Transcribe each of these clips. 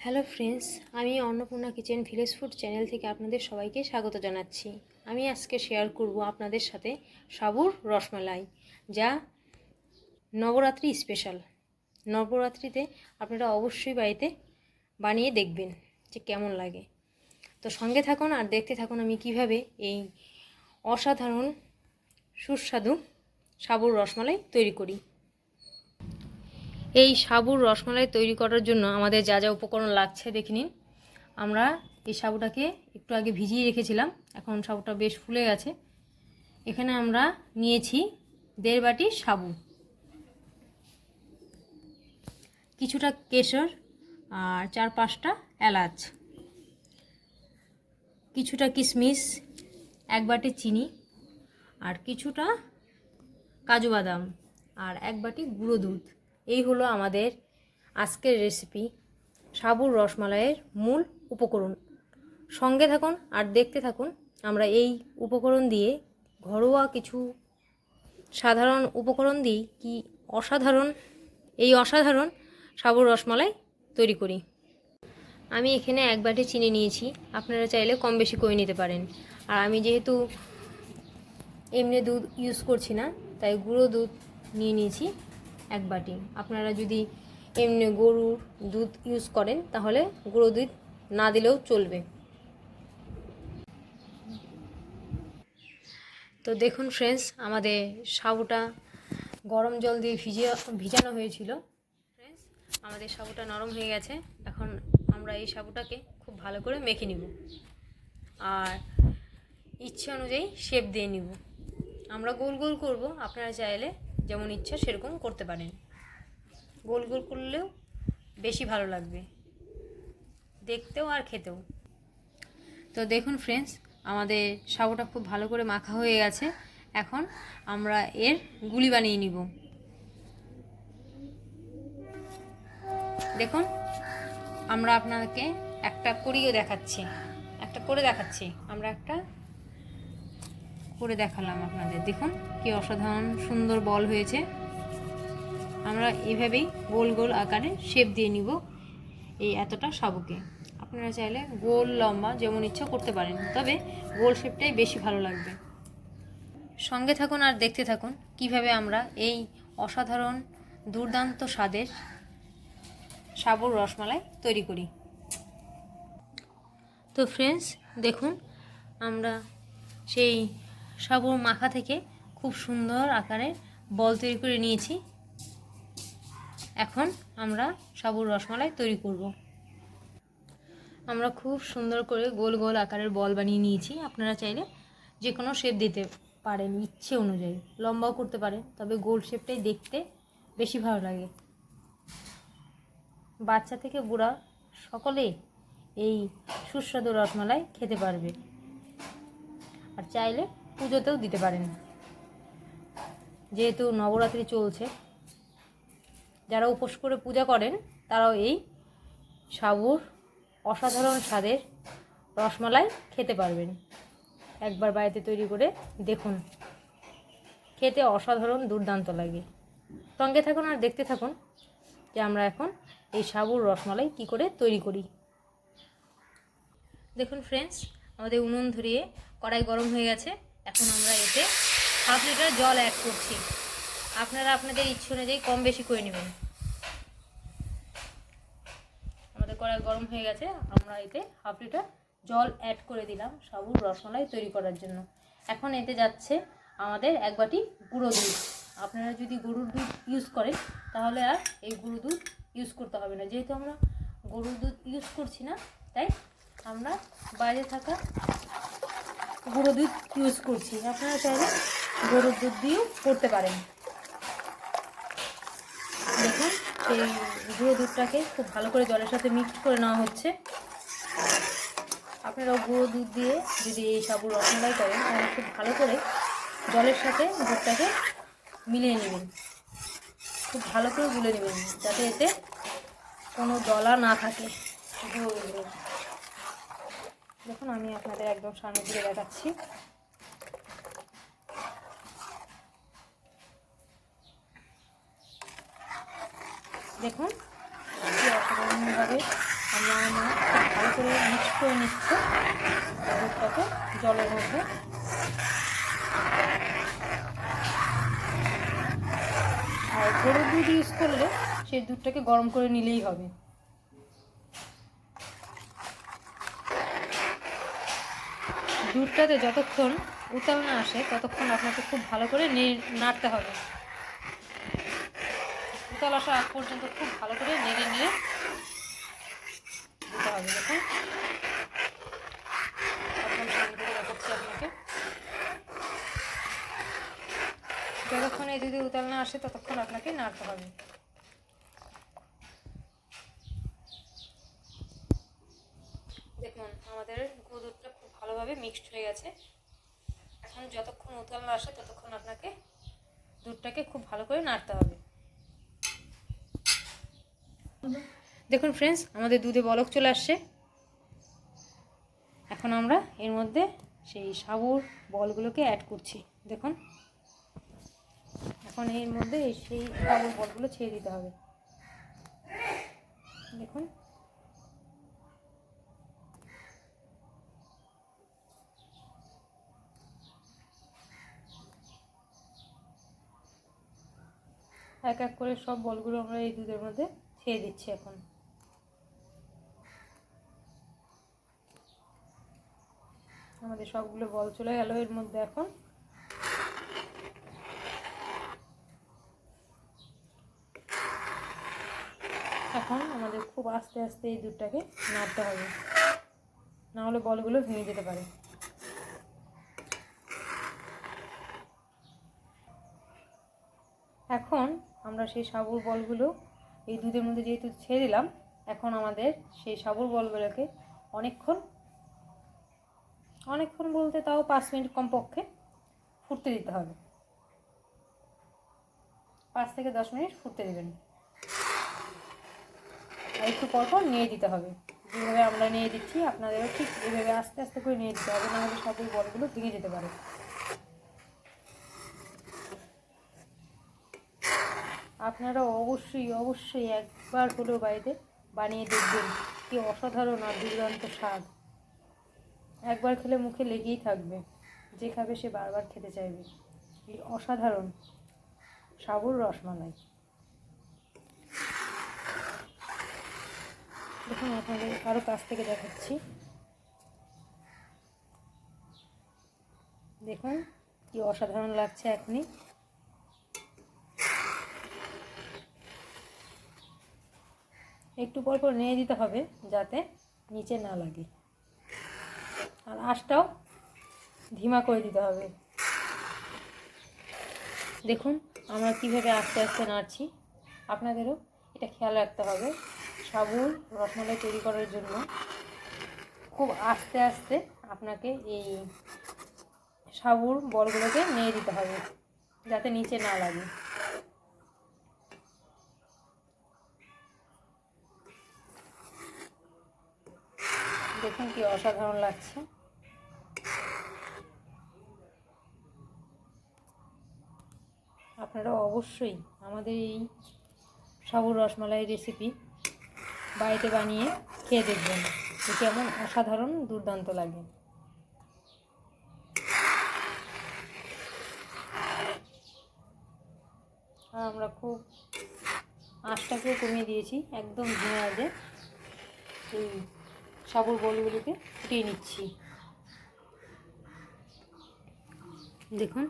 Hello friends, আমি Annapurna kitchen village food channel থেকে আপনাদের সবাইকে স্বাগত জানাচ্ছি। আমি আজকে শেয়ার করব আপনাদের সাথে সাবুর রসমালাই, যা নবরাত্রি স্পেশাল। নবরাত্রিতে আপনারা অবশ্যই বাড়িতে বানিয়ে দেখবেন যে কেমন লাগে। তো সঙ্গে থাকুন আর দেখতে থাকুন আমি কিভাবে এই অসাধারণ সুস্বাদু সাবুর রসমালাই তৈরি করি। এই সাবুর রসমালাই তৈরি করার জন্য আমাদের যা যা উপকরণ লাগছে দেখে নিন। আমরা এই সাবুটাকে একটু আগে ভিজিয়ে রেখেছিলাম, এখন সাবুটা বেশ ফুলে গেছে। এখানে আমরা নিয়েছি 1.5 বাটি সাবু, কিছুটা কেশর আর 4-5টা এলাচ, কিছুটা কিশমিশ, 1 বাটি চিনি আর কিছুটা কাজু বাদাম আর 1 বাটি গুঁড়ো দুধ। এই হলো আমাদের আজকের রেসিপি সাবুর রসমালাইয়ের মূল উপকরণ। সঙ্গে থাকুন আর দেখতে থাকুন আমরা এই উপকরণ দিয়ে, ঘরোয়া কিছু সাধারণ উপকরণ দিয়ে কি অসাধারণ সাবুর রসমালাই তৈরি করি। আমি এখানে 1 বাটি চিনি নিয়েছি, আপনারা চাইলে কম বেশি করে নিতে পারেন। আর আমি যেহেতু এমনি দুধ ইউজ করছি না, তাই গুঁড়ো দুধ নিয়েছি 1 বাটি। আপনারা যদি এমনি গরুর দুধ ইউজ করেন তাহলে গুঁড়ো দুধ না দিলেও চলবে। তো দেখুন ফ্রেন্ডস, আমাদের সাবুটা গরম জল দিয়ে ভিজানো হয়েছিল। ফ্রেন্ডস, আমাদের সাবুটা নরম হয়ে গেছে। এখন আমরা এই সাবুটাকে খুব ভালো করে মেখে নিব আর ইচ্ছে অনুযায়ী শেপ দিয়ে নিব। আমরা গোল গোল করব, আপনারা চাইলে যেমন ইচ্ছা সেরকম করতে পারেন। গোল গোল করলেও বেশি ভালো লাগবে দেখতেও আর খেতেও। তো দেখুন ফ্রেন্ডস, আমাদের সাবুটা খুব ভালো করে মাখা হয়ে গেছে। এখন আমরা এর গুলি বানিয়ে নিব। দেখুন, আমরা আপনাকে একটা করে দেখাচ্ছি। আমরা একটা করে দেখালাম আপনাদের। দেখুন কি অসাধারণ সুন্দর বল হয়েছে। আমরা এইভাবেই গোল গোল আকারে শেপ দিয়ে নিব এই এতটা সাবুকে। আপনারা চাইলে গোল লম্বা যেমন ইচ্ছা করতে পারেন, তবে গোল শেপটাই বেশি ভালো লাগবে। সঙ্গে থাকুন আর দেখতে থাকুন কিভাবে আমরা এই অসাধারণ দুর্দান্ত স্বাদের সাবুর রসমালাই তৈরি করি। তো ফ্রেন্ডস দেখুন, আমরা সেই সাবুর মাখা থেকে খুব সুন্দর আকারে বল তৈরি করে নিয়েছি। এখন আমরা সাবুর রসমালাই তৈরি করব। আমরা খুব সুন্দর করে গোল গোল আকারের বল বানিয়ে নিয়েছি। আপনারা চাইলে যে কোনো শেপ দিতে পারেন ইচ্ছে অনুযায়ী, লম্বাও করতে পারেন, তবে গোল শেপটাই দেখতে বেশি ভালো লাগে। বাচ্চা থেকে বুড়া সকলেই এই সুস্বাদু রসমালাই খেতে পারবে। আর চাইলে পুজোতেও দিতে পারেন, যেহেতু নবরাত্রি চলছে। যারা উপোস করে পূজা করেন তারাও এই সাবুর অসাধারণ স্বাদের রসমালাই খেতে পারবেন। একবার বাড়িতে তৈরি করে দেখুন, খেতে অসাধারণ দুর্দান্ত লাগে। সঙ্গে থাকুন আর দেখতে থাকুন যে আমরা এখন এই সাবুর রসমালাই কি করে তৈরি করি। দেখুন ফ্রেন্ডস, আমাদের উনুন ধরিয়ে কড়াই গরম হয়ে গেছে। এখন আমরা এতে 1/2 লিটার জল অ্যাড করছি। আপনারা আপনাদের ইচ্ছে অনুযায়ী কম বেশি করে নেবেন। আমাদের কড়াই গরম হয়ে গেছে, আমরা এতে 1/2 লিটার জল অ্যাড করে দিলাম সাবুর রসমালাই তৈরি করার জন্য। এখন এতে যাচ্ছে আমাদের 1 বাটি গুঁড়ো দুধ। আপনারা যদি গরুর দুধ ইউজ করেন তাহলে আর এই গুঁড়ো দুধ ইউজ করতে হবে না। যেহেতু আমরা গরুর দুধ ইউজ করছি না, তাই আমরা বাইরে থাকা গুঁড়ো দুধ ইউজ করছি। আপনারা চাইলে গরুর দুধ দিয়েও করতে পারেন। দেখুন, সেই গুঁড়ো দুধটাকে খুব ভালো করে জলের সাথে মিক্সড করে নেওয়া হচ্ছে। আপনারাও গুঁড়ো দুধ দিয়ে যদি এই সাবুর রসমালাই করেন তাহলে খুব ভালো করে জলের সাথে দুধটাকে মিলিয়ে নেবেন, খুব ভালো করে গুলে নেবেন, যাতে এতে কোনো দলা না থাকে। দেখুন, আমি আপনাদের একদম সামনে দিয়ে দেখাচ্ছি। দেখুন কি অসাধারণভাবে আমরা খুব ভালো করে মিক্স করে নিচ্ছি দুধটাকে জলের মধ্যে। আর গরুর দুধ ইউজ করলে সেই দুধটাকে গরম করে নিলেই হবে। দুধটাতে যতক্ষণ উতাল না আসে ততক্ষণ আপনাকে খুব ভালো করে নাড়তে হবে। উতাল আসা আগ পর্যন্ত খুব ভালো করে নেড়ে নিয়ে দিতে হবে। দেখুন একদম সামনে থেকে দেখাচ্ছি আপনাকে। যতক্ষণ এই দুধে উতাল না আসে ততক্ষণ আপনাকে নাড়তে হবে। দেখুন আমাদের গুঁড়ো দুধটা খুব ভালোভাবে মিক্সড হয়ে গেছে। এখন যতক্ষণ উতাল না আসে ততক্ষণ আপনাকে দুধটাকে খুব ভালো করে নাড়তে হবে। দেখুন ফ্রেন্ডস, আমাদের দুধে বলক চলে আসছে। এখন আমরা এর মধ্যে সেই সাবুর বলগুলোকে অ্যাড করছি। দেখুন এখন এর মধ্যে সেই সাবুর বলগুলো ছেড়ে দিতে হবে। দেখুন এক এক করে সব বলগুলো আমরা এই দুধের মধ্যে ছেড়ে দিচ্ছি। এখন আমাদের সবগুলো বল চলে গেল এর মধ্যে। এখন আমাদের খুব আস্তে আস্তে এই দুধটাকে নাড়তে হবে, না হলে বলগুলো ভেঙে যেতে পারে। এখন আমরা সেই সাবুর বলগুলো এই দুধের মধ্যে যেহেতু ছেড়ে দিলাম, এখন আমাদের সেই সাবুর বলগুলোকে অনেকক্ষণ বলতে তাও 5 মিনিট কমপক্ষে ফুটতে দিতে হবে। 5 থেকে 10 মিনিট ফুটতে দেবেন। আর একটু পরপর নিয়ে দিতে হবে। যেভাবে আমরা নিয়ে দিচ্ছি আপনাদেরও ঠিক এভাবে আস্তে আস্তে করে নিয়ে দিতে হবে, নাহলে সাবুর বলগুলো ভেঙে যেতে পারে। আপনারা অবশ্যই একবার হলেও বাড়িতে বানিয়ে দেখবেন। কি অসাধারণ আর দুর্দান্ত স্বাদ। একবার খেলে মুখে লেগেই থাকবে, যে খাবে সে বারবার খেতে চাইবে। এই অসাধারণ সাবুর রসমালাই। দেখুন আপনাদের আরও কাছ থেকে দেখাচ্ছি। দেখুন কি অসাধারণ লাগছে। এখনই একটু পর পর নিয়ে দিতে হবে যাতে নিচে না লাগে, আর আঁচটাও ধিমা করে দিতে হবে। দেখুন আমরা কীভাবে আস্তে আস্তে নাড়ছি, আপনাদেরও এটা খেয়াল রাখতে হবে। সাবুর রসমালাই তৈরি করার জন্য খুব আস্তে আস্তে আপনাকে এই সাবুর বলগুলোকে নিয়ে দিতে হবে যাতে নিচে না লাগে। দেখুন কি অসাধারণ লাগছে। আপনারা অবশ্যই আমাদের এই সাবুর রসমালাই রেসিপি বাড়িতে বানিয়ে খেয়ে দেখবেন যে কেমন অসাধারণ দুর্দান্ত লাগে। আর আমরা খুব আঁচটাকেও কমিয়ে দিয়েছি, একদম ধিমে আঁচে এই সাবুর বলগুলিকে ফুটিয়ে নিচ্ছি। দেখুন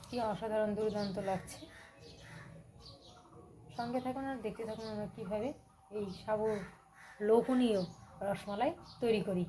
কি অসাধারণ দুর্দান্ত লাগছে। সঙ্গে থাকুন আর দেখতে থাকুন আমরা কীভাবে এই সাবুর লোভনীয় রসমালাই তৈরি করি।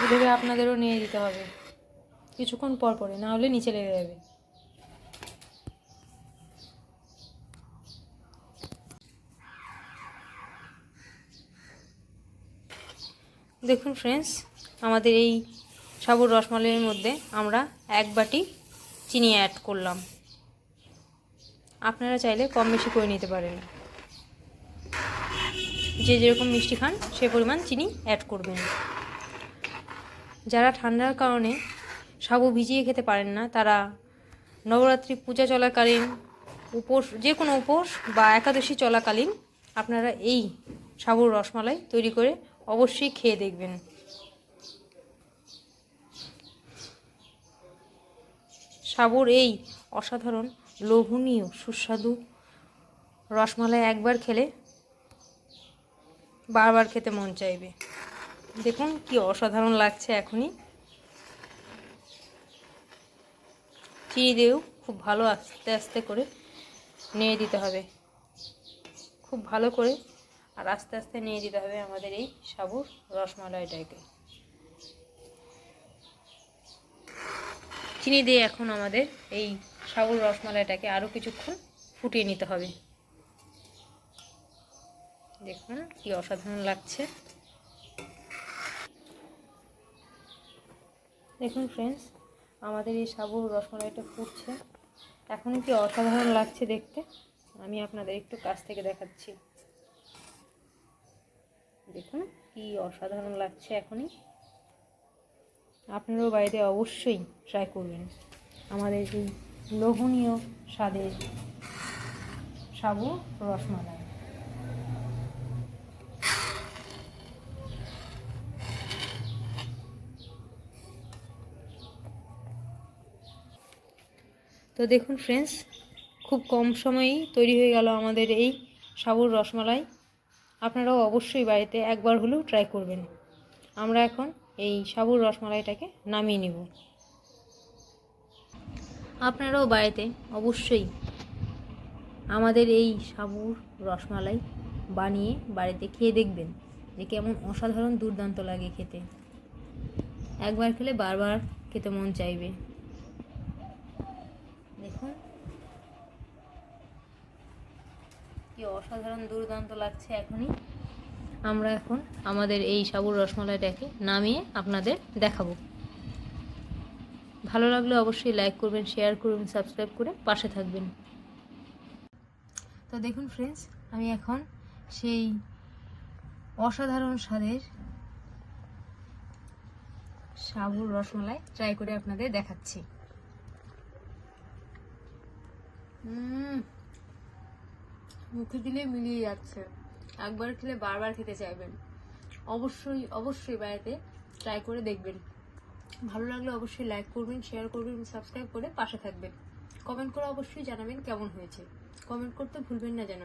ভেবে আপনাদেরও নিয়ে দিতে হবে কিছুক্ষণ পর পরে, না হলে নিচে লেগে যাবে। দেখুন ফ্রেন্ডস, আমাদের এই সাবুর রসমালাইয়ের মধ্যে আমরা 1 বাটি চিনি অ্যাড করলাম। আপনারা চাইলে কম বেশি করে নিতে পারেন, যে যেরকম মিষ্টি খান সে পরিমাণ চিনি অ্যাড করবেন। যারা ঠান্ডার কারণে সাবু ভিজিয়ে খেতে পারেন না, তারা নবরাত্রি পূজা চলাকালীন, উপোস, যে কোনো উপোস বা একাদশী চলাকালীন আপনারা এই সাবুর রসমালাই তৈরি করে অবশ্যই খেয়ে দেখবেন। সাবুর এই অসাধারণ লোভনীয় সুস্বাদু রসমালাই একবার খেলে বারবার খেতে মন চাইবে। দেখুন কি অসাধারণ লাগছে এখনই। চিনি দিয়েও খুব ভালো আস্তে আস্তে করে নেড়ে দিতে হবে, খুব ভালো করে আর আস্তে আস্তে নেড়ে দিতে হবে আমাদের এই সাবুর রসমালাইটাকে। চিনি দিয়ে এখন আমাদের এই সাবুর রসমালাইটাকে আরও কিছুক্ষণ ফুটিয়ে নিতে হবে। দেখুন কি অসাধারণ লাগছে। দেখুন ফ্রেন্ডস, আমাদের এই সাবুর রসমালাইটা ফুটছে, এখনই কি অসাধারণ লাগছে দেখতে। আমি আপনাদের একটু কাছ থেকে দেখাচ্ছি। দেখুন কি অসাধারণ লাগছে এখনই। আপনারাও বাড়িতে অবশ্যই ট্রাই করবেন আমাদের এই লোভনীয় স্বাদের সাবুর রসমালাই। তো দেখুন ফ্রেন্ডস, খুব কম সময়েই তৈরি হয়ে গেল আমাদের এই সাবুর রসমালাই। আপনারাও অবশ্যই বাড়িতে একবার হলেও ট্রাই করবেন। আমরা এখন এই সাবুর রসমালাইটাকে নামিয়ে নেব। আপনারাও বাড়িতে অবশ্যই আমাদের এই সাবুর রসমালাই বানিয়ে বাড়িতে খেয়ে দেখবেন যে কেমন অসাধারণ দুর্দান্ত লাগে খেতে। একবার খেলে বারবার খেতে মন চাইবে। দেখুন কি অসাধারণ দুর্দান্ত লাগছে এখনই। আমরা এখন আমাদের এই সাবুর রসমালাইটাকে নামিয়ে আপনাদের দেখাবো। ভালো লাগলে অবশ্যই লাইক করবেন, শেয়ার করবেন, সাবস্ক্রাইব করে পাশে থাকবেন। তো দেখুন ফ্রেন্ডস, আমি এখন সেই অসাধারণ স্বাদের সাবুর রসমালাই ট্রাই করে আপনাদের দেখাচ্ছি। মুখে দিলে মিলিয়ে যাচ্ছে, একবার খেলে বারবার খেতে চাইবেন। অবশ্যই অবশ্যই বাড়িতে ট্রাই করে দেখবেন। ভালো লাগলে অবশ্যই লাইক করবেন, শেয়ার করবেন, সাবস্ক্রাইব করে পাশে থাকবেন। কমেন্ট করে অবশ্যই জানাবেন কেমন হয়েছে। কমেন্ট করতে ভুলবেন না যেন।